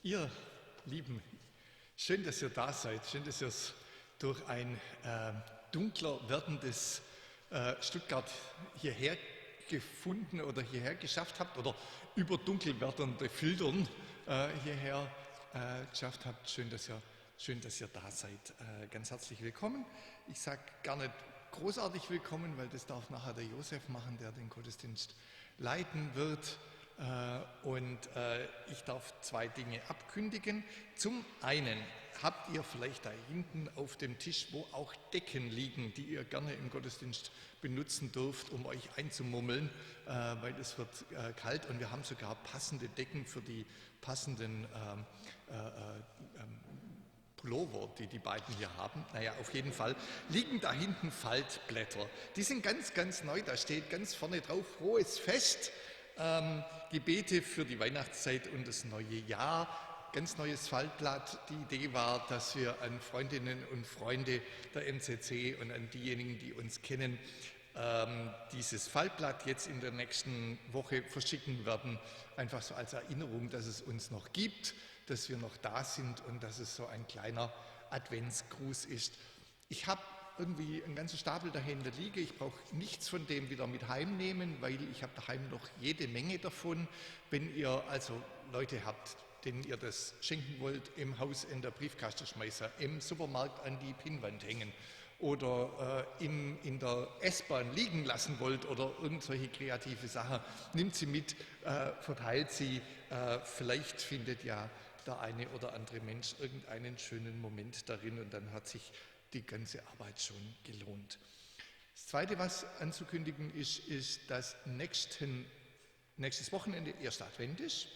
Ihr Lieben, schön, dass ihr da seid, schön, dass ihr es durch ein dunkler werdendes Stuttgart hierher gefunden oder hierher geschafft habt oder über dunkel werdende Filtern hierher geschafft habt. Schön, dass ihr da seid. Ganz herzlich willkommen. Ich sage gar nicht großartig willkommen, weil das darf nachher der Josef machen, der den Gottesdienst leiten wird. Und ich darf zwei Dinge abkündigen. Zum einen habt ihr vielleicht da hinten auf dem Tisch, wo auch Decken liegen, die ihr gerne im Gottesdienst benutzen dürft, um euch einzumummeln, weil es wird kalt und wir haben sogar passende Decken für die passenden Pullover, die die beiden hier haben. Naja, auf jeden Fall liegen da hinten Faltblätter. Die sind ganz, ganz neu, da steht ganz vorne drauf, frohes Fest. Gebete für die Weihnachtszeit und das neue Jahr. Ganz neues Faltblatt. Die Idee war, dass wir an Freundinnen und Freunde der MCC und an diejenigen, die uns kennen, dieses Faltblatt jetzt in der nächsten Woche verschicken werden. Einfach so als Erinnerung, dass es uns noch gibt, dass wir noch da sind und dass es so ein kleiner Adventsgruß ist. Ich habe irgendwie einen ganzen Stapel dahinter liege. Ich brauche nichts von dem wieder mit heimnehmen, weil ich habe daheim noch jede Menge davon. Wenn ihr also Leute habt, denen ihr das schenken wollt, im Haus in der Briefkasten schmeißen, im Supermarkt an die Pinnwand hängen oder in der S-Bahn liegen lassen wollt oder irgendwelche kreative Sachen, nimmt sie mit, verteilt sie. Vielleicht findet ja der eine oder andere Mensch irgendeinen schönen Moment darin und dann hat sich die ganze Arbeit schon gelohnt. Das Zweite, was anzukündigen ist, dass nächstes Wochenende erster Advent ist.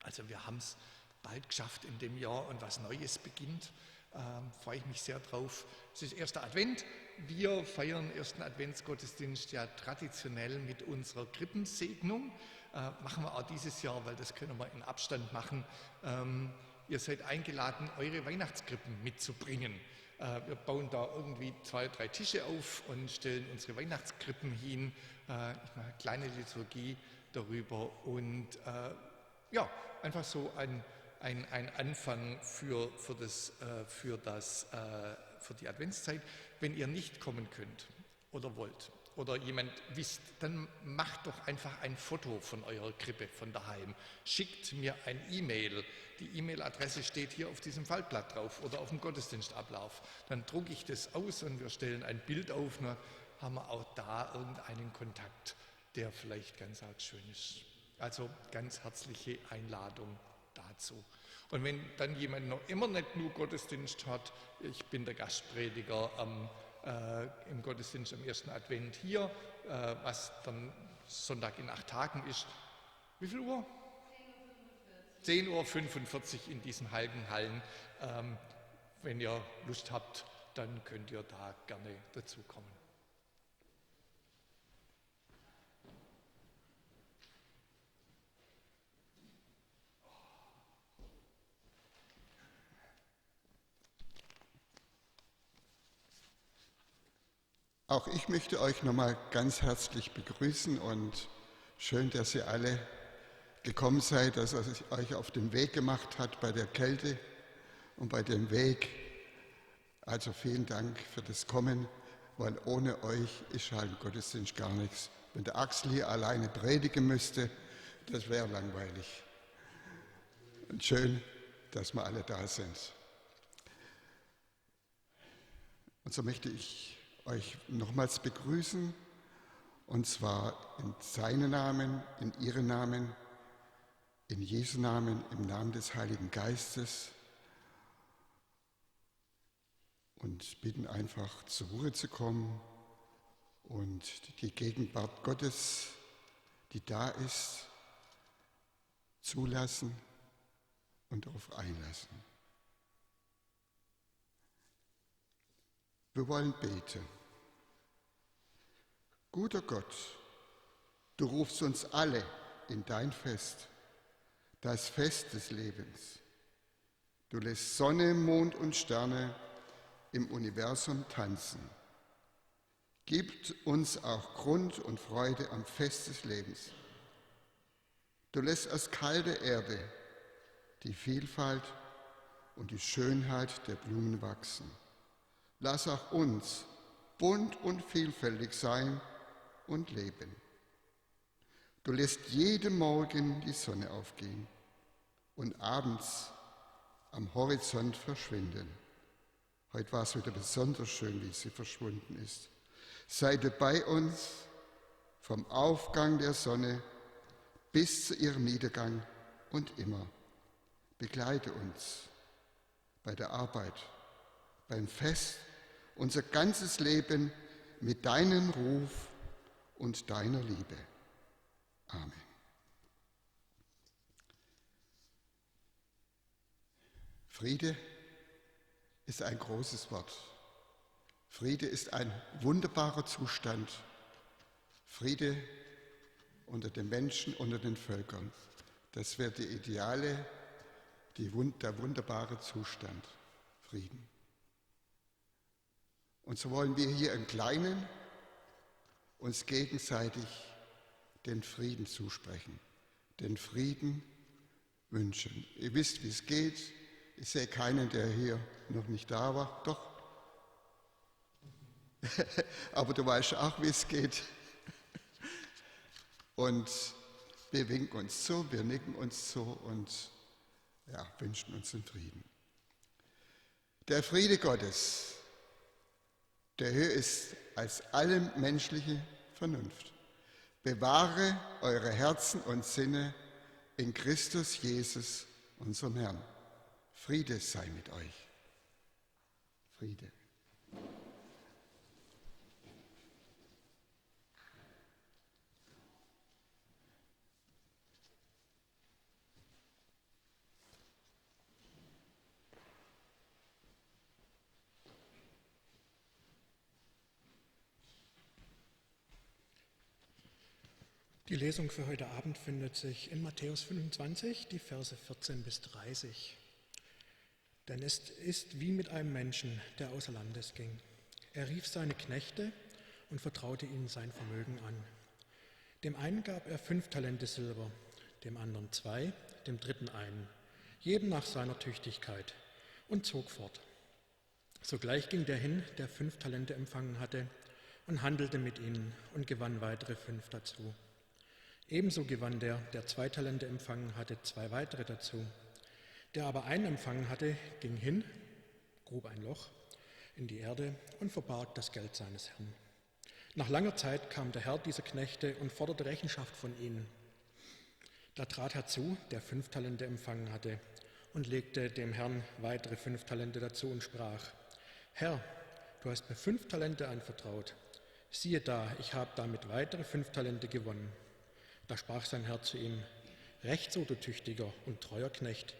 Also wir haben es bald geschafft in dem Jahr und was Neues beginnt. Freue ich mich sehr drauf. Es ist erster Advent. Wir feiern ersten Adventsgottesdienst ja traditionell mit unserer Krippensegnung. Machen wir auch dieses Jahr, weil das können wir in Abstand machen. Ihr seid eingeladen, eure Weihnachtskrippen mitzubringen. Wir bauen da irgendwie 2, 3 Tische auf und stellen unsere Weihnachtskrippen hin. Ich mache eine kleine Liturgie darüber und ja, einfach so ein Anfang für die Adventszeit. Wenn ihr nicht kommen könnt oder wollt oder jemand wisst, dann macht doch einfach ein Foto von eurer Krippe von daheim. Schickt mir ein E-Mail. Die E-Mail-Adresse steht hier auf diesem Faltblatt drauf oder auf dem Gottesdienstablauf. Dann drucke ich das aus und wir stellen ein Bild auf. Dann haben wir auch da irgendeinen Kontakt, der vielleicht ganz arg schön ist. Also ganz herzliche Einladung dazu. Und wenn dann jemand noch immer nicht nur Gottesdienst hat, ich bin der Gastprediger im Gottesdienst am ersten Advent hier, was dann Sonntag in 8 Tagen ist. Wie viel Uhr? 10:45 Uhr in diesen heiligen Hallen. Wenn ihr Lust habt, dann könnt ihr da gerne dazukommen. Auch ich möchte euch nochmal ganz herzlich begrüßen und schön, dass ihr alle gekommen seid, dass er euch auf den Weg gemacht hat bei der Kälte und bei dem Weg. Also vielen Dank für das Kommen, weil ohne euch ist halt Gottesdienst gar nichts. Wenn der Axel hier alleine predigen müsste, das wäre langweilig. Und schön, dass wir alle da sind. Und so möchte ich euch nochmals begrüßen, und zwar in seinem Namen, in ihrem Namen, in Jesu Namen, im Namen des Heiligen Geistes und bitten einfach zur Ruhe zu kommen und die Gegenwart Gottes, die da ist, zulassen und darauf einlassen. Wir wollen beten. Guter Gott, du rufst uns alle in dein Fest, das Fest des Lebens. Du lässt Sonne, Mond und Sterne im Universum tanzen. Gib uns auch Grund und Freude am Fest des Lebens. Du lässt aus kalter Erde die Vielfalt und die Schönheit der Blumen wachsen. Lass auch uns bunt und vielfältig sein und leben. Du lässt jeden Morgen die Sonne aufgehen und abends am Horizont verschwinden. Heute war es wieder besonders schön, wie sie verschwunden ist. Sei du bei uns vom Aufgang der Sonne bis zu ihrem Niedergang und immer. Begleite uns bei der Arbeit, beim Fest, unser ganzes Leben mit deinem Ruf und deiner Liebe. Amen. Friede ist ein großes Wort. Friede ist ein wunderbarer Zustand. Friede unter den Menschen, unter den Völkern. Das wäre die Ideale, der wunderbare Zustand. Frieden. Und so wollen wir hier im Kleinen uns gegenseitig den Frieden zusprechen, den Frieden wünschen. Ihr wisst, wie es geht. Ich sehe keinen, der hier noch nicht da war. Doch. Aber du weißt auch, wie es geht. Und wir winken uns zu, wir nicken uns zu und wünschen uns den Frieden. Der Friede Gottes, der höher ist als alle menschliche Vernunft, bewahre eure Herzen und Sinne in Christus Jesus, unserem Herrn. Friede sei mit euch. Friede. Die Lesung für heute Abend findet sich in Matthäus 25, die Verse 14 bis 30. Denn es ist wie mit einem Menschen, der außer Landes ging. Er rief seine Knechte und vertraute ihnen sein Vermögen an. Dem einen gab er 5 Talente Silber, dem anderen 2, dem dritten 1, jedem nach seiner Tüchtigkeit, und zog fort. Sogleich ging der hin, der 5 Talente empfangen hatte, und handelte mit ihnen und gewann weitere 5 dazu. Ebenso gewann der 2 Talente empfangen hatte, 2 weitere dazu. Der aber 1 empfangen hatte, ging hin, grub ein Loch in die Erde und verbarg das Geld seines Herrn. Nach langer Zeit kam der Herr dieser Knechte und forderte Rechenschaft von ihnen. Da trat herzu, der 5 Talente empfangen hatte, und legte dem Herrn weitere 5 Talente dazu und sprach: Herr, du hast mir 5 Talente anvertraut. Siehe da, ich habe damit weitere 5 Talente gewonnen. Da sprach sein Herr zu ihm: Recht so, du tüchtiger und treuer Knecht.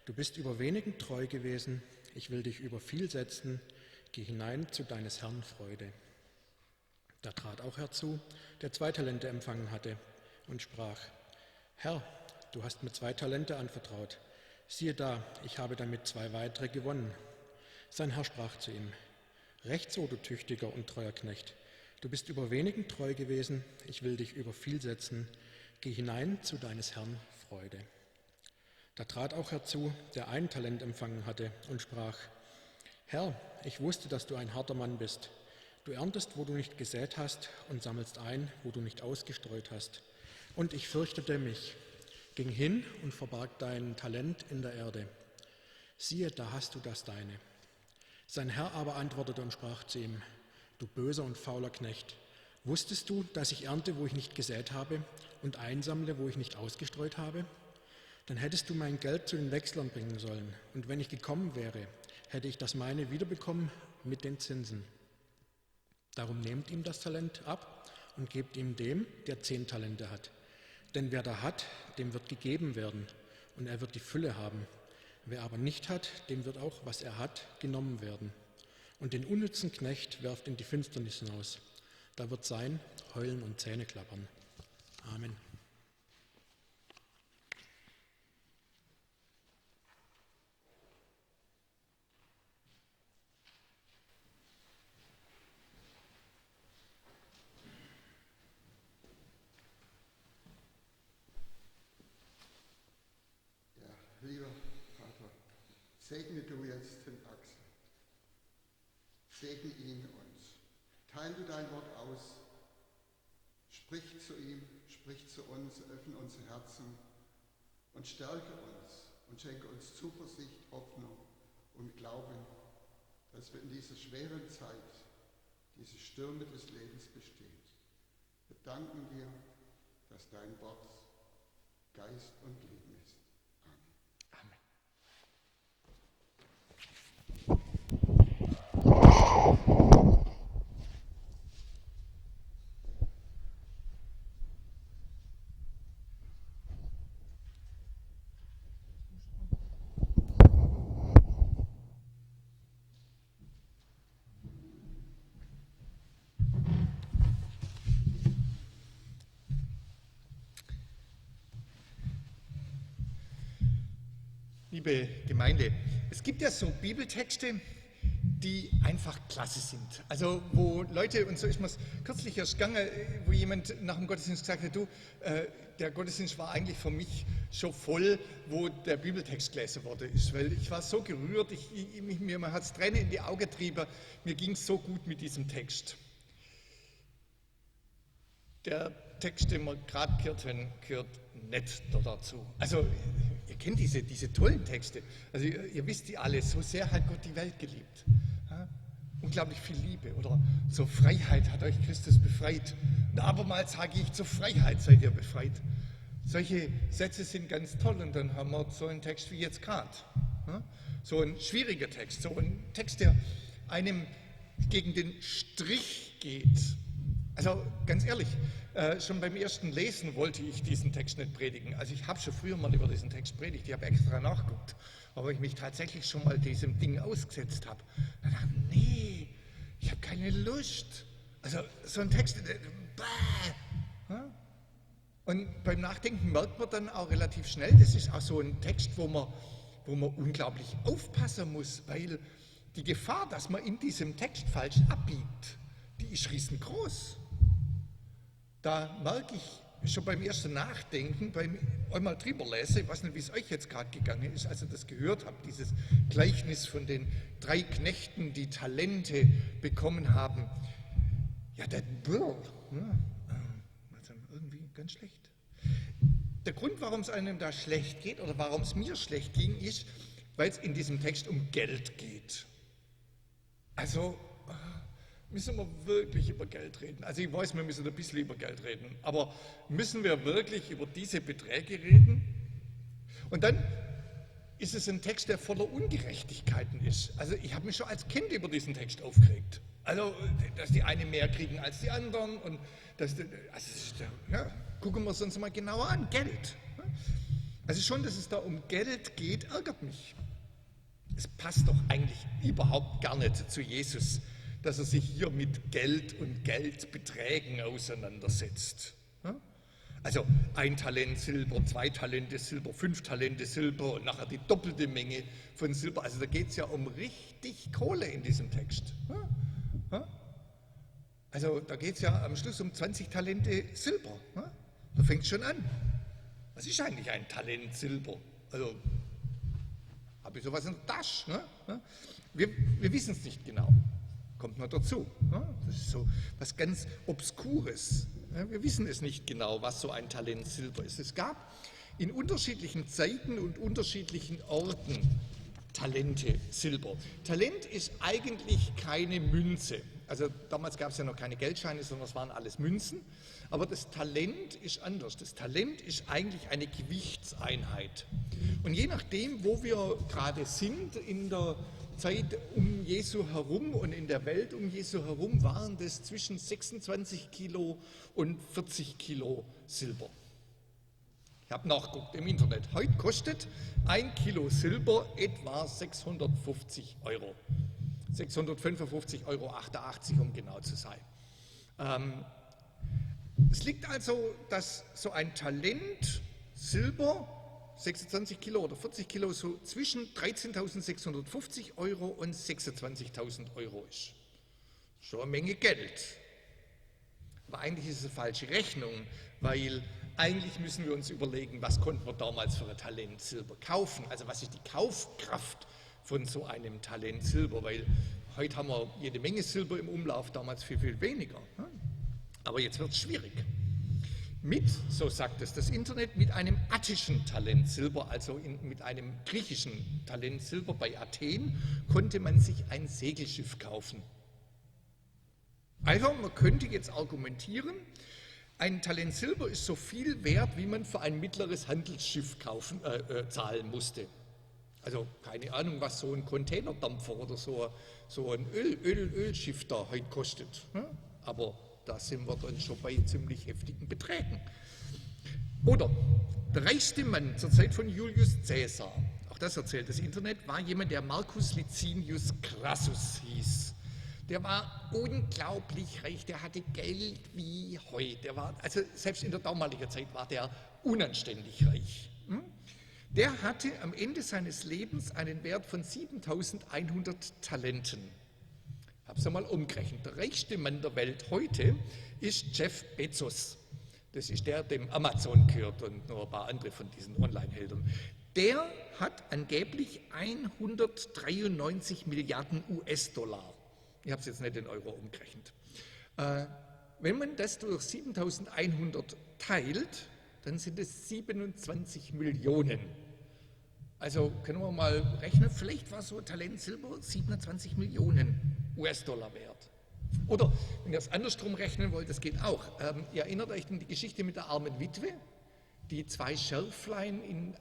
Du bist über wenigen treu gewesen, ich will dich über viel setzen. Geh hinein zu deines Herrn Freude. Da trat auch herzu, der 2 Talente empfangen hatte, und sprach: Herr, du hast mir 2 Talente anvertraut. Siehe da, ich habe damit 2 weitere gewonnen. Sein Herr sprach zu ihm: Recht so, du tüchtiger und treuer Knecht. Du bist über wenigen treu gewesen, ich will dich über viel setzen. Geh hinein zu deines Herrn Freude. Da trat auch herzu, der 1 Talent empfangen hatte, und sprach: Herr, ich wusste, dass du ein harter Mann bist. Du erntest, wo du nicht gesät hast, und sammelst ein, wo du nicht ausgestreut hast. Und ich fürchtete mich, ging hin und verbarg dein Talent in der Erde. Siehe, da hast du das deine. Sein Herr aber antwortete und sprach zu ihm: Du böser und fauler Knecht, wusstest du, dass ich ernte, wo ich nicht gesät habe, und einsammle, wo ich nicht ausgestreut habe? Dann hättest du mein Geld zu den Wechslern bringen sollen, und wenn ich gekommen wäre, hätte ich das meine wiederbekommen mit den Zinsen. Darum nehmt ihm das Talent ab und gebt ihm dem, der 10 Talente hat. Denn wer da hat, dem wird gegeben werden, und er wird die Fülle haben. Wer aber nicht hat, dem wird auch, was er hat, genommen werden. Und den unnützen Knecht werft in die Finsternis hinaus. Da wird sein Heulen und Zähneklappern. Amen. Lieber Segne du jetzt den Axel. Segne ihn und teile du dein Wort aus. Sprich zu ihm, sprich zu uns, öffne unsere Herzen und stärke uns und schenke uns Zuversicht, Hoffnung und Glauben, dass wir in dieser schweren Zeit diese Stürme des Lebens bestehen. Wir danken dir, dass dein Wort Geist und Leben ist. Amen. Liebe Gemeinde, es gibt ja so Bibeltexte, die einfach klasse sind. Also wo Leute, und so ist mir es kürzlich erst gegangen, wo jemand nach dem Gottesdienst gesagt hat, du, der Gottesdienst war eigentlich für mich schon voll, wo der Bibeltext gelesen worden ist, weil ich war so gerührt, mir hat es Tränen in die Augen getrieben, mir ging es so gut mit diesem Text. Der Text, den wir gerade gehört haben, gehört nicht dazu. Also ihr kennt diese tollen Texte, also ihr wisst die alle, so sehr hat Gott die Welt geliebt. Ja? Unglaublich viel Liebe oder zur Freiheit hat euch Christus befreit. Und abermals sage ich, zur Freiheit seid ihr befreit. Solche Sätze sind ganz toll und dann haben wir so einen Text wie jetzt gerade. Ja? So ein schwieriger Text, so ein Text, der einem gegen den Strich geht. Also ganz ehrlich, schon beim ersten Lesen wollte ich diesen Text nicht predigen. Also ich habe schon früher mal über diesen Text predigt, ich habe extra nachgeguckt, aber ich mich tatsächlich schon mal diesem Ding ausgesetzt habe. Dann dachte ich, nee, ich habe keine Lust. Also so ein Text, ja? Und beim Nachdenken merkt man dann auch relativ schnell, das ist auch so ein Text, wo man unglaublich aufpassen muss, weil die Gefahr, dass man in diesem Text falsch abbiegt, die ist riesengroß. Da merke ich schon beim ersten Nachdenken, beim einmal drüber lesen, ich weiß nicht, wie es euch jetzt gerade gegangen ist, als ihr das gehört habt, dieses Gleichnis von den 3 Knechten, die Talente bekommen haben. Ja, also irgendwie ganz schlecht. Der Grund, warum es einem da schlecht geht oder warum es mir schlecht ging, ist, weil es in diesem Text um Geld geht. Also müssen wir wirklich über Geld reden? Also ich weiß, wir müssen ein bisschen über Geld reden, aber müssen wir wirklich über diese Beträge reden? Und dann ist es ein Text, der voller Ungerechtigkeiten ist. Also ich habe mich schon als Kind über diesen Text aufgeregt. Also, dass die einen mehr kriegen als die anderen und gucken wir es uns mal genauer an, Geld. Also schon, dass es da um Geld geht, ärgert mich. Es passt doch eigentlich überhaupt gar nicht zu Jesus, dass er sich hier mit Geld und Geldbeträgen auseinandersetzt. Also 1 Talent Silber, 2 Talente Silber, 5 Talente Silber und nachher die doppelte Menge von Silber. Also da geht es ja um richtig Kohle in diesem Text. Also da geht es ja am Schluss um 20 Talente Silber. Da fängt es schon an. Was ist eigentlich ein Talent Silber? Also habe ich sowas in der Tasche? Wir wissen es nicht genau. Kommt noch dazu. Das ist so was ganz Obskures. Wir wissen es nicht genau, was so ein Talent Silber ist. Es gab in unterschiedlichen Zeiten und unterschiedlichen Orten Talente Silber. Talent ist eigentlich keine Münze. Also damals gab es ja noch keine Geldscheine, sondern es waren alles Münzen. Aber das Talent ist anders. Das Talent ist eigentlich eine Gewichtseinheit. Und je nachdem, wo wir gerade sind in der Zeit um Jesu herum und in der Welt um Jesu herum, waren das zwischen 26 Kilo und 40 Kilo Silber. Ich habe nachgeguckt im Internet. Heute kostet 1 Kilo Silber etwa 650 Euro. 655,88 Euro, um genau zu sein. Es liegt also, dass so ein Talent Silber 26 Kilo oder 40 Kilo so zwischen 13.650 Euro und 26.000 Euro ist. Schon eine Menge Geld. Aber eigentlich ist es eine falsche Rechnung, weil eigentlich müssen wir uns überlegen, was konnten wir damals für ein Talent Silber kaufen. Also was ist die Kaufkraft von so einem Talent Silber, weil heute haben wir jede Menge Silber im Umlauf, damals viel, viel weniger. Aber jetzt wird es schwierig. So sagt es das Internet, mit einem attischen Talent Silber, also mit einem griechischen Talent Silber bei Athen, konnte man sich ein Segelschiff kaufen. Also man könnte jetzt argumentieren, ein Talent Silber ist so viel wert, wie man für ein mittleres Handelsschiff zahlen musste. Also keine Ahnung, was so ein Containerdampfer oder so ein Ölschiff da heute kostet. Aber da sind wir dann schon bei ziemlich heftigen Beträgen. Oder der reichste Mann zur Zeit von Julius Caesar, auch das erzählt das Internet, war jemand, der Marcus Licinius Crassus hieß. Der war unglaublich reich, der hatte Geld wie Heu. Also selbst in der damaligen Zeit war der unanständig reich. Der hatte am Ende seines Lebens einen Wert von 7.100 Talenten. Ich habe es einmal umgerechnet. Der reichste Mann der Welt heute ist Jeff Bezos. Das ist der, dem Amazon gehört und noch ein paar andere von diesen Online-Heldern. Der hat angeblich 193 Milliarden US-Dollar. Ich habe es jetzt nicht in Euro umgerechnet. Wenn man das durch 7.100 teilt, dann sind es 27 Millionen. Also können wir mal rechnen, vielleicht war so Talent Silber 27 Millionen US-Dollar wert. Oder wenn ihr es andersrum rechnen wollt, das geht auch. Ihr erinnert euch an die Geschichte mit der armen Witwe, die 2 Schärflein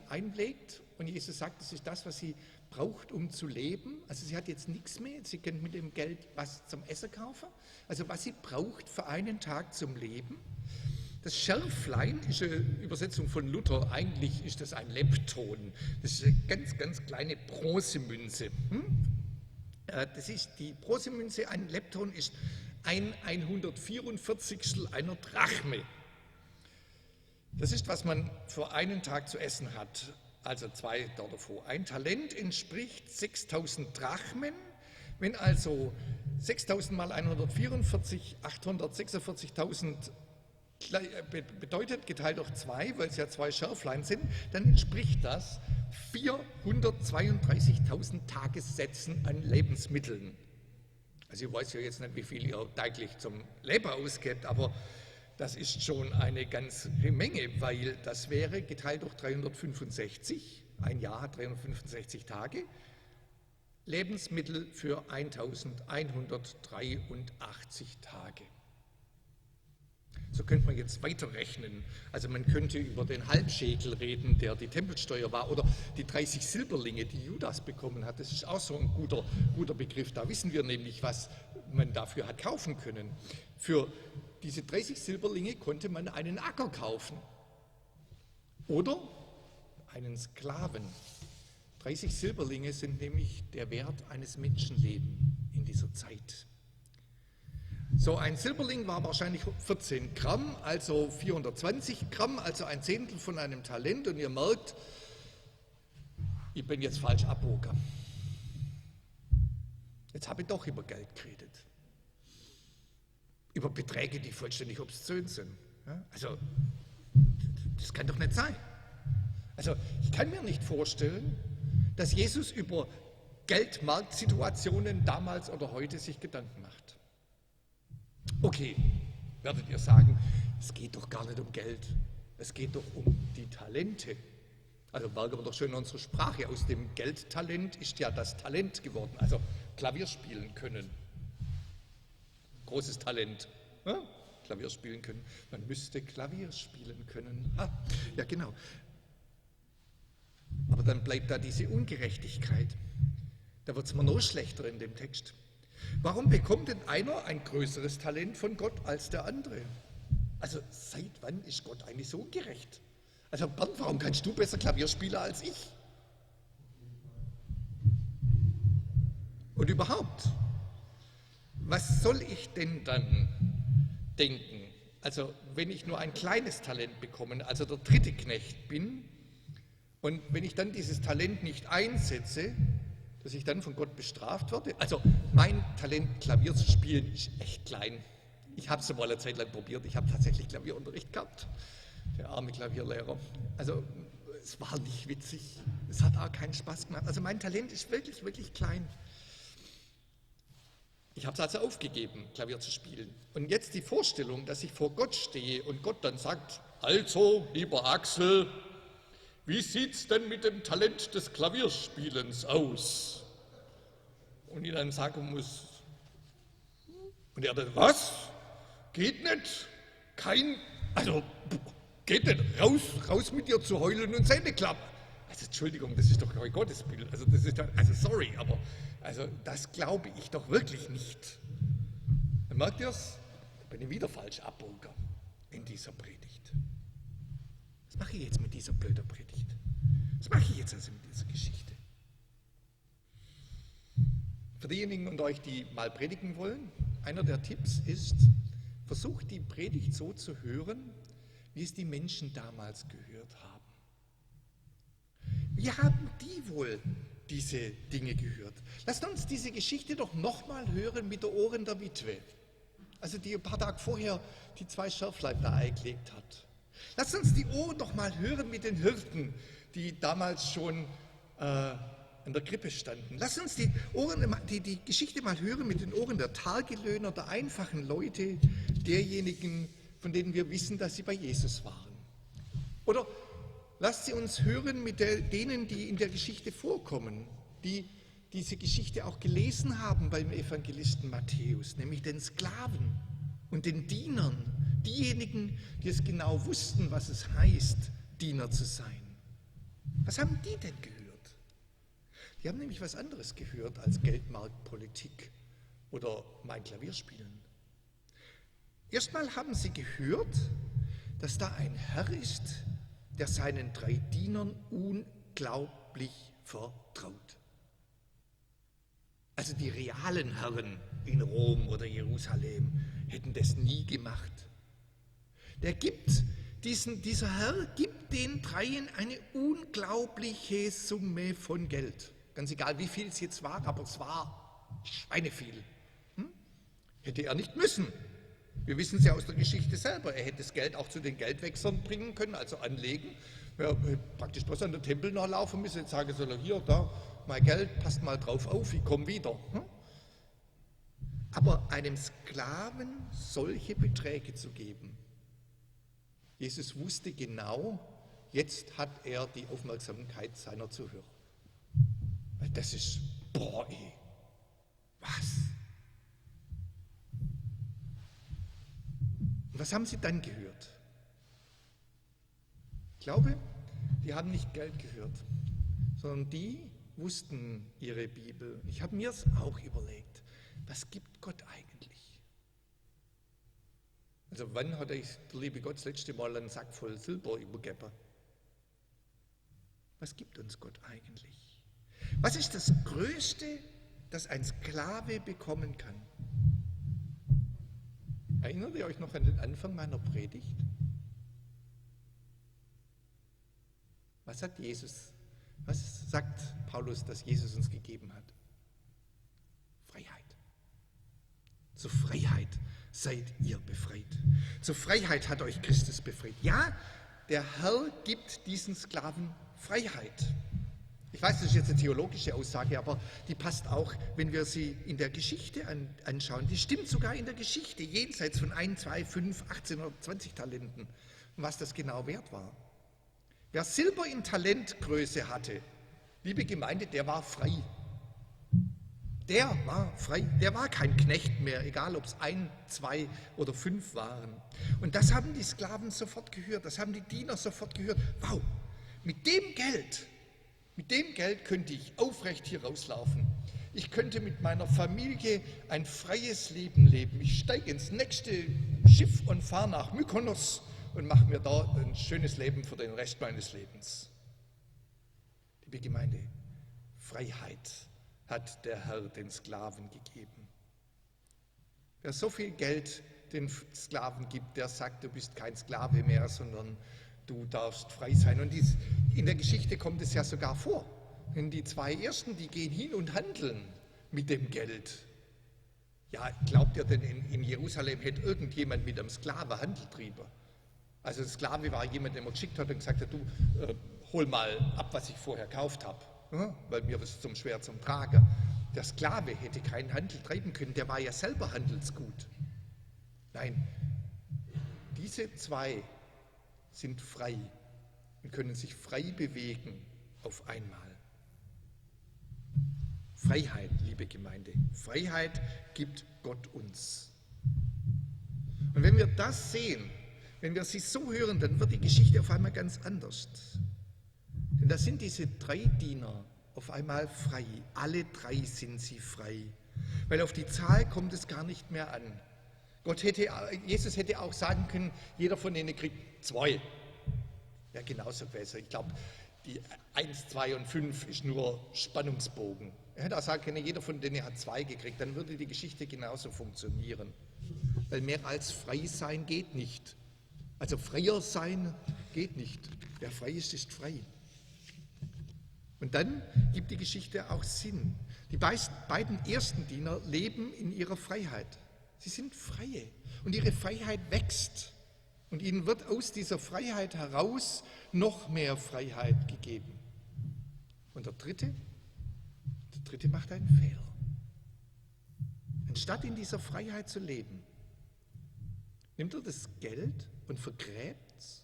einlegt und Jesus sagt, das ist das, was sie braucht, um zu leben. Also sie hat jetzt nichts mehr, sie kann mit dem Geld was zum Essen kaufen. Also was sie braucht für einen Tag zum Leben. Das Schärflein ist eine Übersetzung von Luther, eigentlich ist das ein Lepton. Das ist eine ganz, ganz kleine Bronzemünze. Das ist die Bronzemünze, ein Lepton ist ein 144. einer Drachme. Das ist, was man für einen Tag zu essen hat, also 2 davor. Ein Talent entspricht 6.000 Drachmen. Wenn also 6.000 mal 144, 846.000 bedeutet, geteilt durch 2, weil es ja 2 Schärflein sind, dann entspricht das 432.000 Tagessätzen an Lebensmitteln. Also ich weiß ja jetzt nicht, wie viel ihr täglich zum Leben ausgebt, aber das ist schon eine ganze Menge, weil das wäre geteilt durch 365, ein Jahr hat 365 Tage, Lebensmittel für 1183 Tage. So könnte man jetzt weiterrechnen. Also man könnte über den Halbschekel reden, der die Tempelsteuer war, oder die 30 Silberlinge, die Judas bekommen hat. Das ist auch so ein guter Begriff. Da wissen wir nämlich, was man dafür hat kaufen können. Für diese 30 Silberlinge konnte man einen Acker kaufen oder einen Sklaven. 30 Silberlinge sind nämlich der Wert eines Menschenlebens in dieser Zeit. So ein Silberling war wahrscheinlich 14 Gramm, also 420 Gramm, also ein Zehntel von einem Talent. Und ihr merkt, ich bin jetzt falsch abgewogen. Jetzt habe ich doch über Geld geredet. Über Beträge, die vollständig obszön sind. Ja, also, das kann doch nicht sein. Also, ich kann mir nicht vorstellen, dass Jesus über Geldmarktsituationen damals oder heute sich Gedanken macht. Okay, werdet ihr sagen, es geht doch gar nicht um Geld, es geht doch um die Talente. Also merken wir doch schön in unserer Sprache, aus dem Geldtalent ist ja das Talent geworden, also Klavier spielen können. Großes Talent, ja? Klavier spielen können. Man müsste Klavier spielen können. Ja genau. Aber dann bleibt da diese Ungerechtigkeit. Da wird es mir noch schlechter in dem Text. Warum bekommt denn einer ein größeres Talent von Gott als der andere? Also seit wann ist Gott eigentlich so ungerecht? Also Bernd, warum kannst du besser Klavier spielen als ich? Und überhaupt, was soll ich denn dann denken? Also wenn ich nur ein kleines Talent bekomme, also der dritte Knecht bin, und wenn ich dann dieses Talent nicht einsetze, dass ich dann von Gott bestraft werde. Also mein Talent, Klavier zu spielen, ist echt klein. Ich habe es mal eine Zeit lang probiert, ich habe tatsächlich Klavierunterricht gehabt, der arme Klavierlehrer. Also es war nicht witzig. Es hat auch keinen Spaß gemacht. Also mein Talent ist wirklich, wirklich klein. Ich habe es also aufgegeben, Klavier zu spielen. Und jetzt die Vorstellung, dass ich vor Gott stehe und Gott dann sagt, also, lieber Axel, wie sieht's denn mit dem Talent des Klavierspielens aus? Und ich dann sagen muss, und er dann, was? Geht nicht? Geht nicht, raus mit dir zu heulen und Zähne klappen. Also Entschuldigung, das ist doch kein Gottesbild. Sorry, aber das glaube ich doch wirklich nicht. Dann merkt ihr es? Ich bin wieder falsch abbogen in dieser Predigt. Was mache ich jetzt mit dieser blöden Predigt? Was mache ich jetzt also mit dieser Geschichte? Für diejenigen unter euch, die mal predigen wollen, einer der Tipps ist, versucht die Predigt so zu hören, wie es die Menschen damals gehört haben. Wie haben die wohl diese Dinge gehört? Lasst uns diese Geschichte doch nochmal hören mit der Ohren der Witwe, also die ein paar Tage vorher die 2 Schärflein da eingelegt hat. Lasst uns die Ohren doch mal hören mit den Hirten, die damals schon an der Krippe standen. Lasst uns die Geschichte mal hören mit den Ohren der Tagelöhner, der einfachen Leute, derjenigen, von denen wir wissen, dass sie bei Jesus waren. Oder lasst sie uns hören mit denen, die in der Geschichte vorkommen, die diese Geschichte auch gelesen haben beim Evangelisten Matthäus, nämlich den Sklaven und den Dienern, diejenigen, die es genau wussten, was es heißt, Diener zu sein. Was haben die denn gehört? Die haben nämlich was anderes gehört als Geldmarktpolitik oder mein Klavierspielen. Erstmal haben sie gehört, dass da ein Herr ist, der seinen 3 Dienern unglaublich vertraut. Also die realen Herren in Rom oder Jerusalem hätten das nie gemacht. Dieser Herr gibt den 3 eine unglaubliche Summe von Geld. Ganz egal, wie viel es jetzt war, aber es war schweineviel. Hätte er nicht müssen. Wir wissen es ja aus der Geschichte selber. Er hätte das Geld auch zu den Geldwechslern bringen können, also anlegen. Ja, praktisch bloß an den Tempel nachlaufen müssen, jetzt sagen soll, hier, da, mein Geld, passt mal drauf auf, ich komme wieder. Aber einem Sklaven solche Beträge zu geben, Jesus wusste genau, jetzt hat er die Aufmerksamkeit seiner Zuhörer. Weil das ist, was? Und was haben sie dann gehört? Ich glaube, die haben nicht Geld gehört, sondern die wussten ihre Bibel. Ich habe mir es auch überlegt, was gibt Gott eigentlich? Also wann hat euch der liebe Gott das letzte Mal einen Sack voll Silber übergeben? Was gibt uns Gott eigentlich? Was ist das Größte, das ein Sklave bekommen kann? Erinnert ihr euch noch an den Anfang meiner Predigt? Was sagt Paulus, dass Jesus uns gegeben hat? Freiheit. Zur Freiheit seid ihr befreit. Zur Freiheit hat euch Christus befreit. Ja, der Herr gibt diesen Sklaven Freiheit. Ich weiß, das ist jetzt eine theologische Aussage, aber die passt auch, wenn wir sie in der Geschichte anschauen. Die stimmt sogar in der Geschichte, jenseits von 1, 2, 5, 18 oder 20 Talenten, was das genau wert war. Wer Silber in Talentgröße hatte, liebe Gemeinde, der war frei. Der war frei, der war kein Knecht mehr, egal ob es 1, 2 oder 5 waren. Und das haben die Sklaven sofort gehört, das haben die Diener sofort gehört. Wow, mit dem Geld könnte ich aufrecht hier rauslaufen. Ich könnte mit meiner Familie ein freies Leben leben. Ich steige ins nächste Schiff und fahre nach Mykonos und mache mir da ein schönes Leben für den Rest meines Lebens. Liebe Gemeinde, Freiheit hat der Herr den Sklaven gegeben. Wer so viel Geld den Sklaven gibt, der sagt, du bist kein Sklave mehr, sondern du darfst frei sein. Und in der Geschichte kommt es ja sogar vor. Denn die 2 Ersten, die gehen hin und handeln mit dem Geld. Ja, glaubt ihr denn, in Jerusalem hätte irgendjemand mit einem Sklave Handel trieben? Also ein Sklave war jemand, den man geschickt hat und gesagt hat, du, hol mal ab, was ich vorher gekauft habe, weil mir ist zum schwer zum Tragen. Der Sklave hätte keinen Handel treiben können, der war ja selber Handelsgut. Nein, diese zwei sind frei und können sich frei bewegen auf einmal. Freiheit, liebe Gemeinde, Freiheit gibt Gott uns. Und wenn wir das sehen, wenn wir sie so hören, dann wird die Geschichte auf einmal ganz anders. Denn da sind diese 3 Diener auf einmal frei. Alle 3 sind sie frei. Weil auf die Zahl kommt es gar nicht mehr an. Jesus hätte auch sagen können, jeder von denen kriegt 2. Ja, genauso gewesen. Ich glaube, die 1, 2 und 5 ist nur Spannungsbogen. Er hätte auch sagen können, jeder von denen hat 2 gekriegt. Dann würde die Geschichte genauso funktionieren. Weil mehr als frei sein geht nicht. Also freier sein geht nicht. Wer frei ist, ist frei. Und dann gibt die Geschichte auch Sinn. Die beiden ersten Diener leben in ihrer Freiheit. Sie sind Freie und ihre Freiheit wächst. Und ihnen wird aus dieser Freiheit heraus noch mehr Freiheit gegeben. Und der dritte macht einen Fehler. Anstatt in dieser Freiheit zu leben, nimmt er das Geld und vergräbt es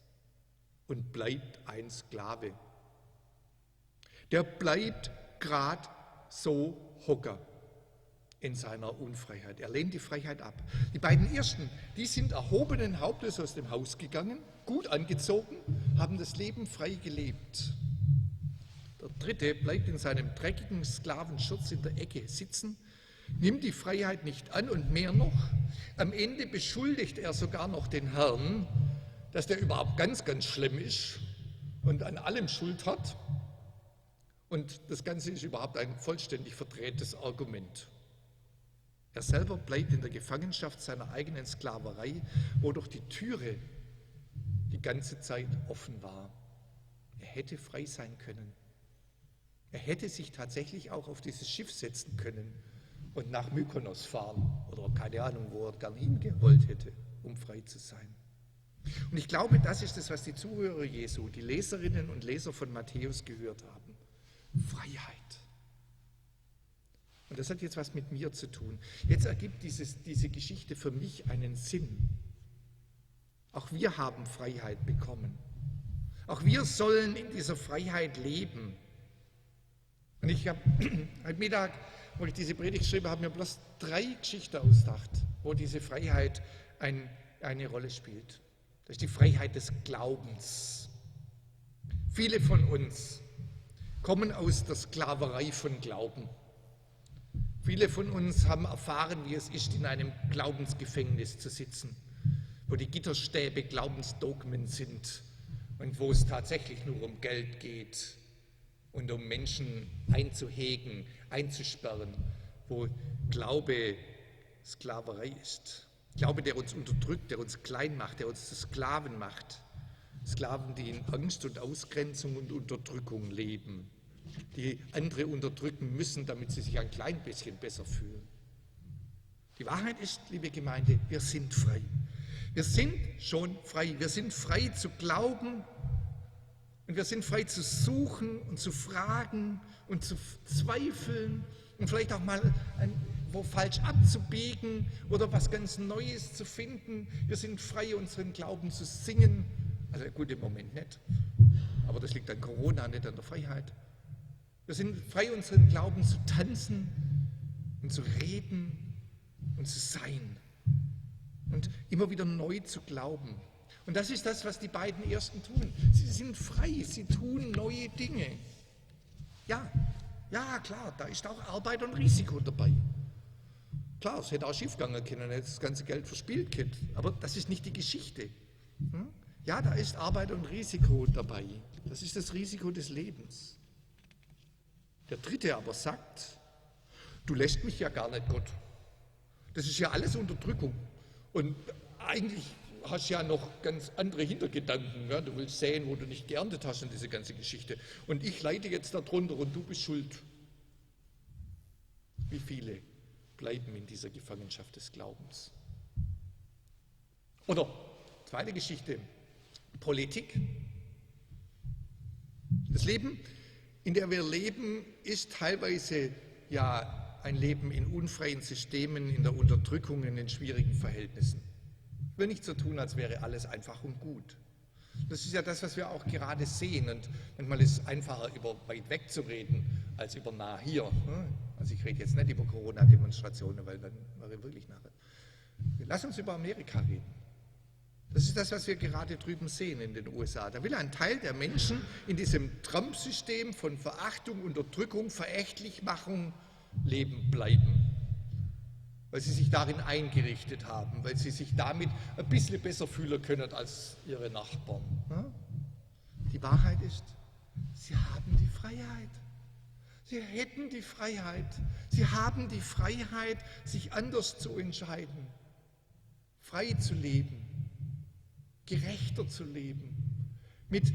und bleibt ein Sklave. Der bleibt gerade so hocker in seiner Unfreiheit. Er lehnt die Freiheit ab. Die beiden ersten, die sind erhobenen Hauptes aus dem Haus gegangen, gut angezogen, haben das Leben frei gelebt. Der dritte bleibt in seinem dreckigen Sklavenschurz in der Ecke sitzen, nimmt die Freiheit nicht an und mehr noch, am Ende beschuldigt er sogar noch den Herrn, dass der überhaupt ganz, ganz schlimm ist und an allem Schuld hat. Und das Ganze ist überhaupt ein vollständig verdrehtes Argument. Er selber bleibt in der Gefangenschaft seiner eigenen Sklaverei, wo doch die Türe die ganze Zeit offen war. Er hätte frei sein können. Er hätte sich tatsächlich auch auf dieses Schiff setzen können und nach Mykonos fahren oder keine Ahnung, wo er gerne hingewollt hätte, um frei zu sein. Und ich glaube, das ist das, was die Zuhörer Jesu, die Leserinnen und Leser von Matthäus gehört haben. Freiheit. Und das hat jetzt was mit mir zu tun. Jetzt ergibt diese Geschichte für mich einen Sinn. Auch wir haben Freiheit bekommen. Auch wir sollen in dieser Freiheit leben. Und ich habe heute Mittag, wo ich diese Predigt geschrieben habe, mir bloß 3 Geschichten ausgedacht, wo diese Freiheit eine Rolle spielt. Das ist die Freiheit des Glaubens. Viele von uns kommen aus der Sklaverei von Glauben. Viele von uns haben erfahren, wie es ist, in einem Glaubensgefängnis zu sitzen, wo die Gitterstäbe Glaubensdogmen sind und wo es tatsächlich nur um Geld geht und um Menschen einzuhegen, einzusperren, wo Glaube Sklaverei ist. Glaube, der uns unterdrückt, der uns klein macht, der uns zu Sklaven macht. Sklaven, die in Angst und Ausgrenzung und Unterdrückung leben, die andere unterdrücken müssen, damit sie sich ein klein bisschen besser fühlen. Die Wahrheit ist, liebe Gemeinde, wir sind frei. Wir sind schon frei. Wir sind frei zu glauben und wir sind frei zu suchen und zu fragen und zu zweifeln und vielleicht auch mal wo falsch abzubiegen oder was ganz Neues zu finden. Wir sind frei, unseren Glauben zu singen. Also gut, im Moment nicht, aber das liegt an Corona, nicht an der Freiheit. Wir sind frei, unseren Glauben zu tanzen und zu reden und zu sein und immer wieder neu zu glauben. Und das ist das, was die beiden Ersten tun. Sie sind frei, sie tun neue Dinge. Ja, klar, da ist auch Arbeit und Risiko dabei. Klar, es hätte auch schiefgegangen können, hätte das ganze Geld verspielt können, aber das ist nicht die Geschichte. Ja, da ist Arbeit und Risiko dabei. Das ist das Risiko des Lebens. Der Dritte aber sagt, du lässt mich ja gar nicht, Gott. Das ist ja alles Unterdrückung. Und eigentlich hast du ja noch ganz andere Hintergedanken. Ja? Du willst säen, wo du nicht geerntet hast in diese ganze Geschichte. Und ich leide jetzt darunter und du bist schuld. Wie viele bleiben in dieser Gefangenschaft des Glaubens? Oder zweite Geschichte, Politik. Das Leben, in dem wir leben, ist teilweise ja ein Leben in unfreien Systemen, in der Unterdrückung, in den schwierigen Verhältnissen. Ich will nicht so tun, als wäre alles einfach und gut. Das ist ja das, was wir auch gerade sehen. Und manchmal ist es einfacher, über weit weg zu reden, als über nah hier. Also ich rede jetzt nicht über Corona-Demonstrationen, weil dann wäre ich wirklich nachher. Lass uns über Amerika reden. Das ist das, was wir gerade drüben sehen in den USA. Da will ein Teil der Menschen in diesem Trump-System von Verachtung, Unterdrückung, Verächtlichmachung leben bleiben. Weil sie sich darin eingerichtet haben, weil sie sich damit ein bisschen besser fühlen können als ihre Nachbarn. Die Wahrheit ist, sie haben die Freiheit. Sie hätten die Freiheit. Sie haben die Freiheit, sich anders zu entscheiden, frei zu leben, gerechter zu leben, mit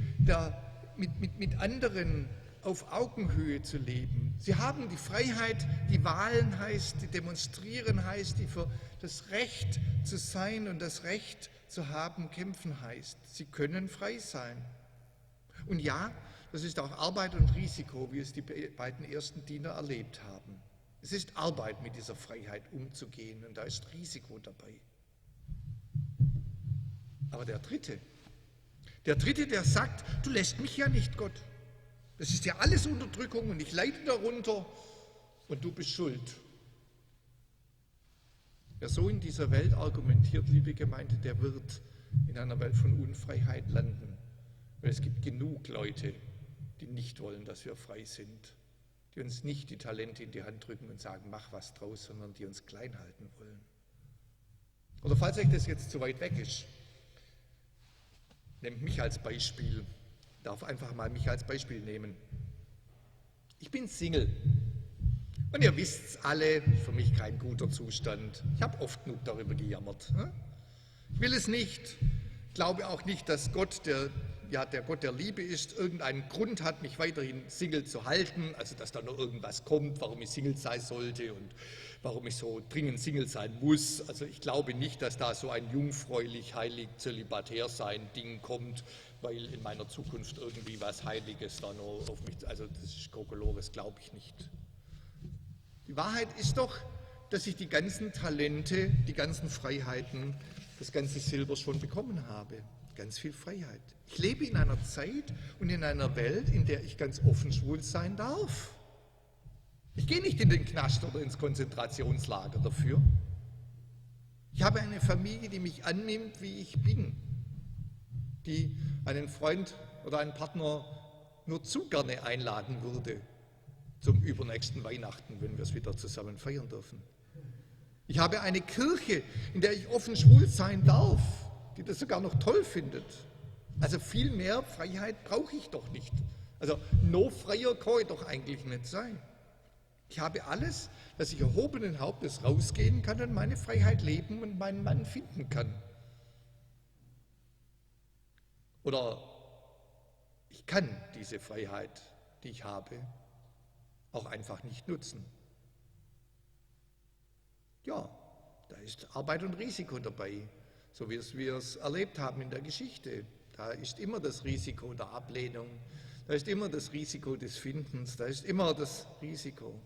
anderen auf Augenhöhe zu leben. Sie haben die Freiheit, die Wahlen heißt, die Demonstrieren heißt, die für das Recht zu sein und das Recht zu haben kämpfen heißt. Sie können frei sein. Und ja, das ist auch Arbeit und Risiko, wie es die beiden ersten Diener erlebt haben. Es ist Arbeit, mit dieser Freiheit umzugehen, und da ist Risiko dabei. Aber der Dritte, der sagt, du lässt mich ja nicht, Gott. Das ist ja alles Unterdrückung und ich leide darunter und du bist schuld. Wer so in dieser Welt argumentiert, liebe Gemeinde, der wird in einer Welt von Unfreiheit landen. Weil es gibt genug Leute, die nicht wollen, dass wir frei sind, die uns nicht die Talente in die Hand drücken und sagen, mach was draus, sondern die uns klein halten wollen. Oder falls euch das jetzt zu weit weg ist, nehmt mich als Beispiel, darf einfach mal mich als Beispiel nehmen. Ich bin Single und ihr wisst es alle, für mich kein guter Zustand. Ich habe oft genug darüber gejammert. Ich will es nicht, glaube auch nicht, dass Gott, der Gott der Liebe ist, irgendeinen Grund hat, mich weiterhin Single zu halten, also dass da noch irgendwas kommt, warum ich Single sein sollte und warum ich so dringend Single sein muss. Also ich glaube nicht, dass da so ein jungfräulich, heilig, zölibatär sein Ding kommt, weil in meiner Zukunft irgendwie was Heiliges da noch auf mich, also das ist Kokolores, glaube ich nicht. Die Wahrheit ist doch, dass ich die ganzen Talente, die ganzen Freiheiten, das ganze Silber schon bekommen habe. Ganz viel Freiheit. Ich lebe in einer Zeit und in einer Welt, in der ich ganz offen schwul sein darf. Ich gehe nicht in den Knast oder ins Konzentrationslager dafür. Ich habe eine Familie, die mich annimmt, wie ich bin, die einen Freund oder einen Partner nur zu gerne einladen würde zum übernächsten Weihnachten, wenn wir es wieder zusammen feiern dürfen. Ich habe eine Kirche, in der ich offen schwul sein darf, die das sogar noch toll findet. Also viel mehr Freiheit brauche ich doch nicht. Also noch freier kann ich doch eigentlich nicht sein. Ich habe alles, dass ich erhobenen Hauptes rausgehen kann und meine Freiheit leben und meinen Mann finden kann. Oder ich kann diese Freiheit, die ich habe, auch einfach nicht nutzen. Ja, da ist Arbeit und Risiko dabei, so wie wir es erlebt haben in der Geschichte. Da ist immer das Risiko der Ablehnung, da ist immer das Risiko des Findens, da ist immer das Risiko.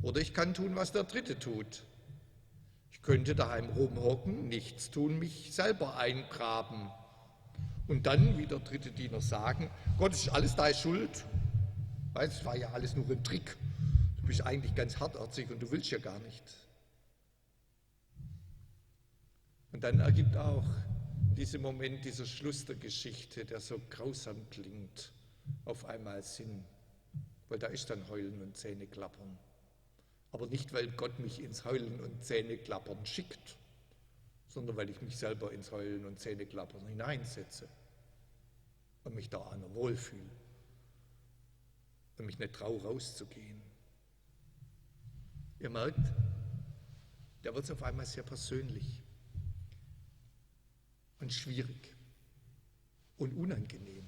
Oder ich kann tun, was der Dritte tut. Ich könnte daheim rumhocken, nichts tun, mich selber eingraben. Und dann, wie der dritte Diener sagen, Gott, ist alles deine Schuld. Weißt, es war ja alles nur ein Trick. Du bist eigentlich ganz hartherzig und du willst ja gar nicht. Und dann ergibt auch in diesem Moment dieser Schluss der Geschichte, der so grausam klingt, auf einmal Sinn. Weil da ist dann Heulen und Zähneklappern. Aber nicht, weil Gott mich ins Heulen und Zähneklappern schickt, sondern weil ich mich selber ins Heulen und Zähneklappern hineinsetze und mich da auch noch wohlfühle und mich nicht traue, rauszugehen. Ihr merkt, da wird es auf einmal sehr persönlich und schwierig und unangenehm.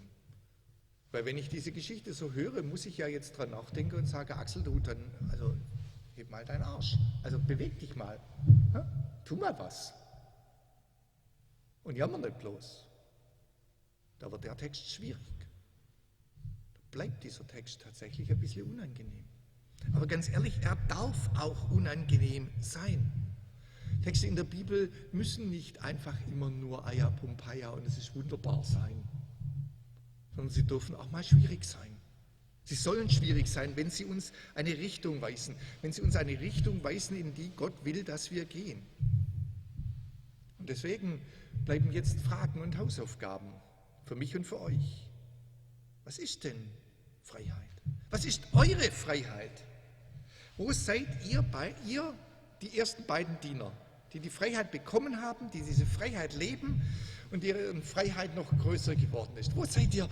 Weil wenn ich diese Geschichte so höre, muss ich ja jetzt dran nachdenken und sage, Axel, du, dann, also heb mal deinen Arsch, also beweg dich mal, tu mal was. Und jammer nicht bloß. Da wird der Text schwierig. Da bleibt dieser Text tatsächlich ein bisschen unangenehm. Aber ganz ehrlich, er darf auch unangenehm sein. Texte in der Bibel müssen nicht einfach immer nur Aya Pompeia und es ist wunderbar sein, sondern sie dürfen auch mal schwierig sein. Sie sollen schwierig sein, wenn sie uns eine Richtung weisen, wenn sie uns eine Richtung weisen, in die Gott will, dass wir gehen. Und deswegen bleiben jetzt Fragen und Hausaufgaben für mich und für euch. Was ist denn Freiheit? Was ist eure Freiheit? Wo seid ihr, die ersten beiden Diener, die die Freiheit bekommen haben, die diese Freiheit leben und deren Freiheit noch größer geworden ist? Wo seid ihr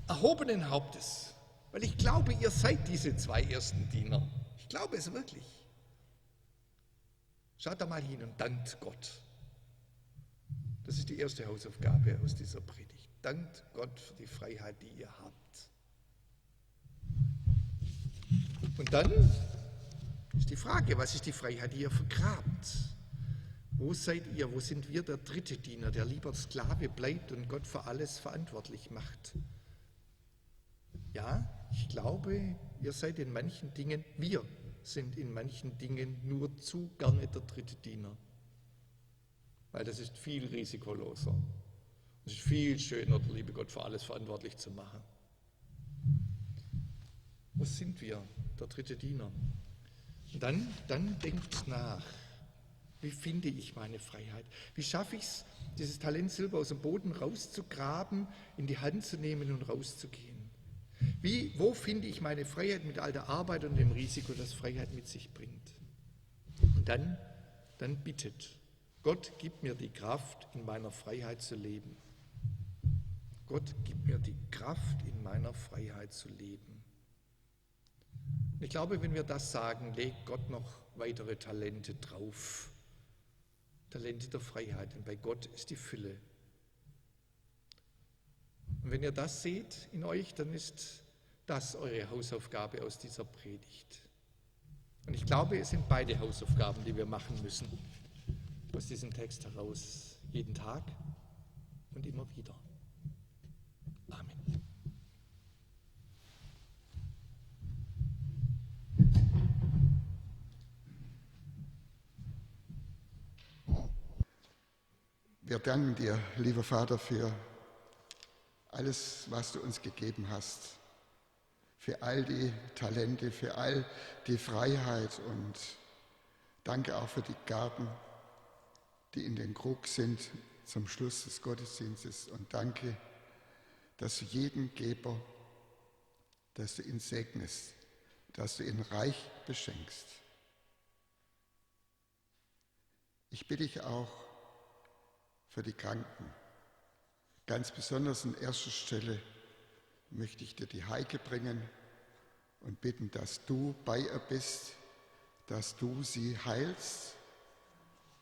erhobenen Hauptes? Weil ich glaube, ihr seid diese zwei ersten Diener. Ich glaube es wirklich. Schaut da mal hin und dankt Gott. Das ist die erste Hausaufgabe aus dieser Predigt. Dankt Gott für die Freiheit, die ihr habt. Und dann ist die Frage, was ist die Freiheit, die ihr vergrabt? Wo seid ihr, wo sind wir der dritte Diener, der lieber Sklave bleibt und Gott für alles verantwortlich macht? Ja, ich glaube, ihr seid in manchen Dingen, wir sind in manchen Dingen nur zu gerne der dritte Diener. Weil das ist viel risikoloser. Es ist viel schöner, der liebe Gott für alles verantwortlich zu machen. Was sind wir, der dritte Diener? Und dann denkt nach. Wie finde ich meine Freiheit? Wie schaffe ich es, dieses Talent Silber aus dem Boden rauszugraben, in die Hand zu nehmen und rauszugehen? Wo finde ich meine Freiheit mit all der Arbeit und dem Risiko, das Freiheit mit sich bringt? Und dann bittet. Gott, gib mir die Kraft, in meiner Freiheit zu leben. Gott, gib mir die Kraft, in meiner Freiheit zu leben. Ich glaube, wenn wir das sagen, legt Gott noch weitere Talente drauf. Talente der Freiheit, denn bei Gott ist die Fülle. Und wenn ihr das seht in euch, dann ist das eure Hausaufgabe aus dieser Predigt. Und ich glaube, es sind beide Hausaufgaben, die wir machen müssen, aus diesem Text heraus, jeden Tag und immer wieder. Amen. Wir danken dir, lieber Vater, für alles, was du uns gegeben hast, für all die Talente, für all die Freiheit und danke auch für die Gaben, die in den Krug sind zum Schluss des Gottesdienstes und danke, dass du jeden Geber, dass du ihn segnest, dass du ihn reich beschenkst. Ich bitte dich auch für die Kranken. Ganz besonders an erster Stelle möchte ich dir die Heike bringen und bitten, dass du bei ihr bist, dass du sie heilst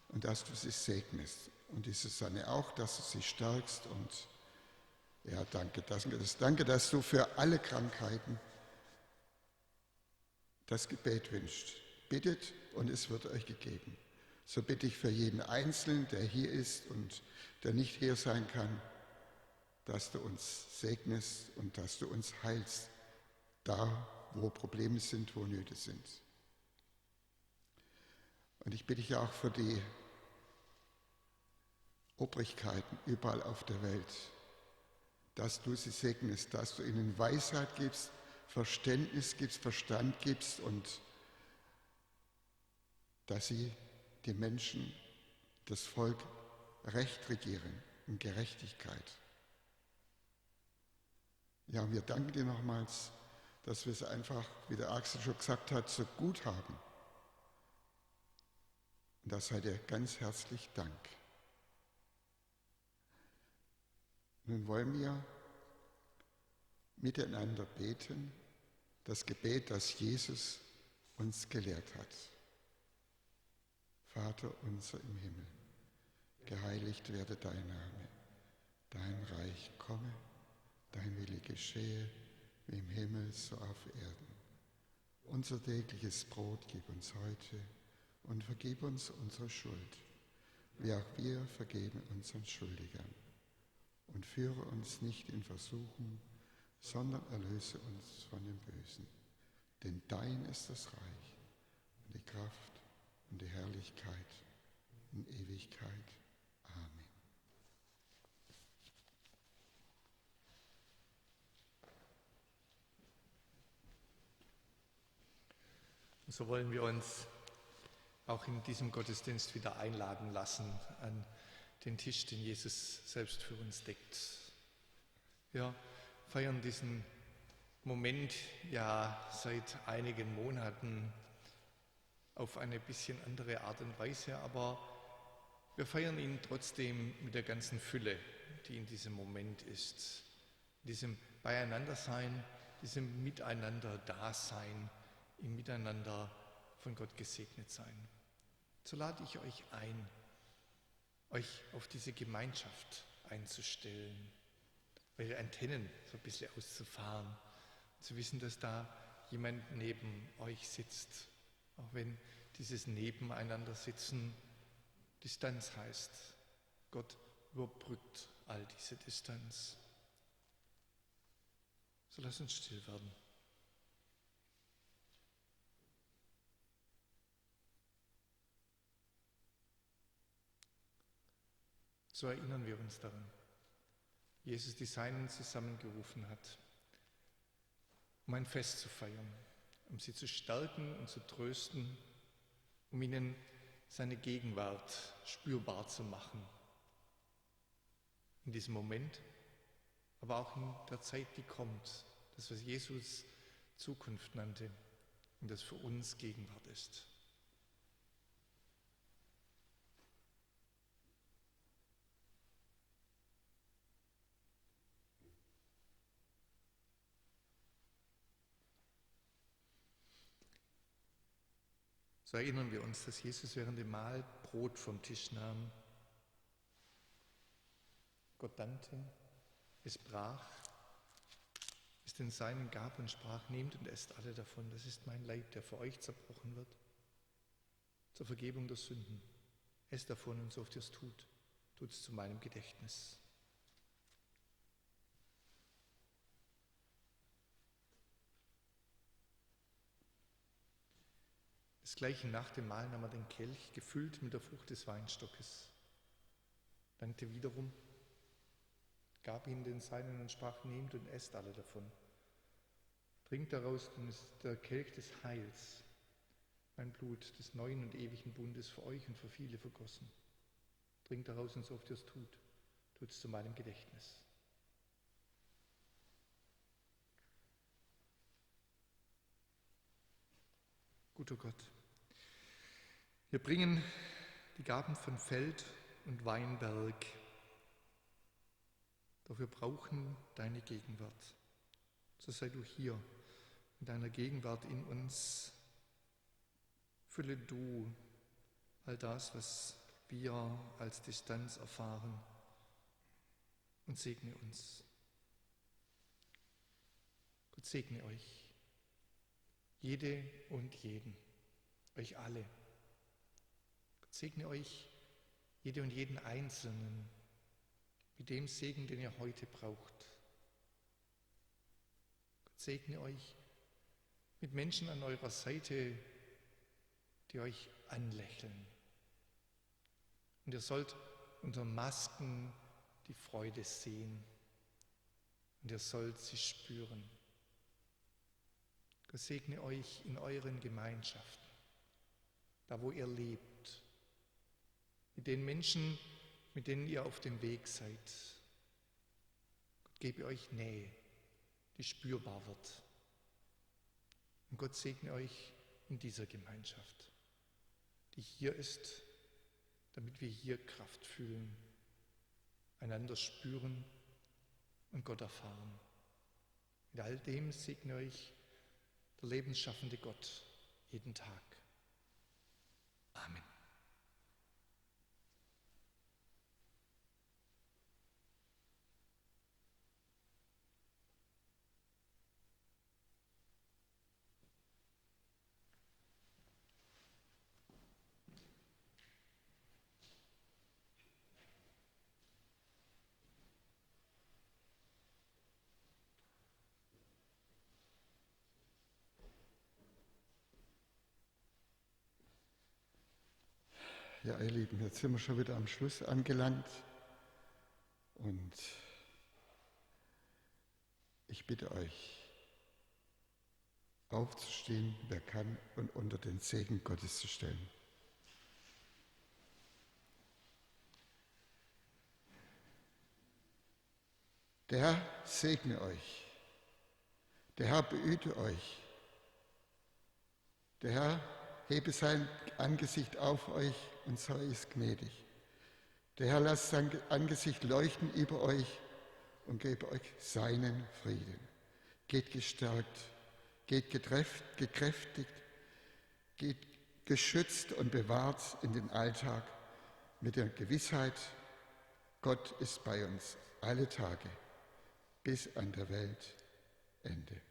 und dass du sie segnest. Und die Susanne auch, dass du sie stärkst. Und ja, danke, dass du für alle Krankheiten das Gebet wünscht. Bittet und es wird euch gegeben. So bitte ich für jeden Einzelnen, der hier ist und der nicht hier sein kann, dass du uns segnest und dass du uns heilst, da wo Probleme sind, wo Nöte sind. Und ich bitte dich auch für die Obrigkeiten überall auf der Welt, dass du sie segnest, dass du ihnen Weisheit gibst, Verständnis gibst, Verstand gibst und dass sie die Menschen, das Volk recht regieren in Gerechtigkeit. Ja, und wir danken dir nochmals, dass wir es einfach, wie der Axel schon gesagt hat, so gut haben. Und da sei dir ganz herzlich Dank. Nun wollen wir miteinander beten, das Gebet, das Jesus uns gelehrt hat. Vater unser im Himmel, geheiligt werde dein Name, dein Reich komme, dein Wille geschehe, wie im Himmel so auf Erden. Unser tägliches Brot gib uns heute und vergib uns unsere Schuld, wie auch wir vergeben unseren Schuldigern. Und führe uns nicht in Versuchung, sondern erlöse uns von dem Bösen. Denn dein ist das Reich und die Kraft und die Herrlichkeit in Ewigkeit. Amen. So wollen wir uns auch in diesem Gottesdienst wieder einladen lassen an den Tisch, den Jesus selbst für uns deckt. Wir feiern diesen Moment ja seit einigen Monaten auf eine bisschen andere Art und Weise, aber wir feiern ihn trotzdem mit der ganzen Fülle, die in diesem Moment ist. In diesem Beieinandersein, diesem Miteinander-Dasein, im Miteinander von Gott gesegnet sein. So lade ich euch ein, euch auf diese Gemeinschaft einzustellen, eure Antennen so ein bisschen auszufahren, zu wissen, dass da jemand neben euch sitzt, auch wenn dieses Nebeneinander sitzen Distanz heißt. Gott überbrückt all diese Distanz. So lasst uns still werden. So erinnern wir uns daran, wie Jesus die Seinen zusammengerufen hat, um ein Fest zu feiern, um sie zu stärken und zu trösten, um ihnen seine Gegenwart spürbar zu machen. In diesem Moment, aber auch in der Zeit, die kommt, das, was Jesus Zukunft nannte und das für uns Gegenwart ist. So erinnern wir uns, dass Jesus während dem Mahl Brot vom Tisch nahm, Gott dankte, es brach, es den Seinen gab und sprach: Nehmt und esst alle davon, das ist mein Leib, der für euch zerbrochen wird, zur Vergebung der Sünden. Esst davon und so oft ihr es tut, tut es zu meinem Gedächtnis. Desgleichen nach dem Mahl nahm er den Kelch, gefüllt mit der Frucht des Weinstockes, dankte wiederum, gab ihn den Seinen und sprach: Nehmt und esst alle davon. Trinkt daraus, denn es ist der Kelch des Heils, mein Blut des neuen und ewigen Bundes für euch und für viele vergossen. Trinkt daraus und so oft ihr es tut, tut es zu meinem Gedächtnis. Guter Gott, wir bringen die Gaben von Feld und Weinberg, doch wir brauchen deine Gegenwart. So sei du hier mit deiner Gegenwart in uns. Fülle du all das, was wir als Distanz erfahren, und segne uns. Gott segne euch, jede und jeden, euch alle. Gott segne euch, jede und jeden Einzelnen, mit dem Segen, den ihr heute braucht. Gott segne euch mit Menschen an eurer Seite, die euch anlächeln. Und ihr sollt unter Masken die Freude sehen. Und ihr sollt sie spüren. Gott segne euch in euren Gemeinschaften, da wo ihr lebt, mit den Menschen, mit denen ihr auf dem Weg seid. Gott gebe euch Nähe, die spürbar wird. Und Gott segne euch in dieser Gemeinschaft, die hier ist, damit wir hier Kraft fühlen, einander spüren und Gott erfahren. Mit all dem segne euch der lebensschaffende Gott jeden Tag. Amen. Ja, ihr Lieben, jetzt sind wir schon wieder am Schluss angelangt und ich bitte euch, aufzustehen, wer kann, und unter den Segen Gottes zu stellen. Der Herr segne euch, der Herr behüte euch, der Herr hebe sein Angesicht auf euch und sei es gnädig. Der Herr lasse sein Angesicht leuchten über euch und gebe euch seinen Frieden. Geht gestärkt, geht gekräftigt, geht geschützt und bewahrt in den Alltag mit der Gewissheit, Gott ist bei uns alle Tage bis an der Weltende.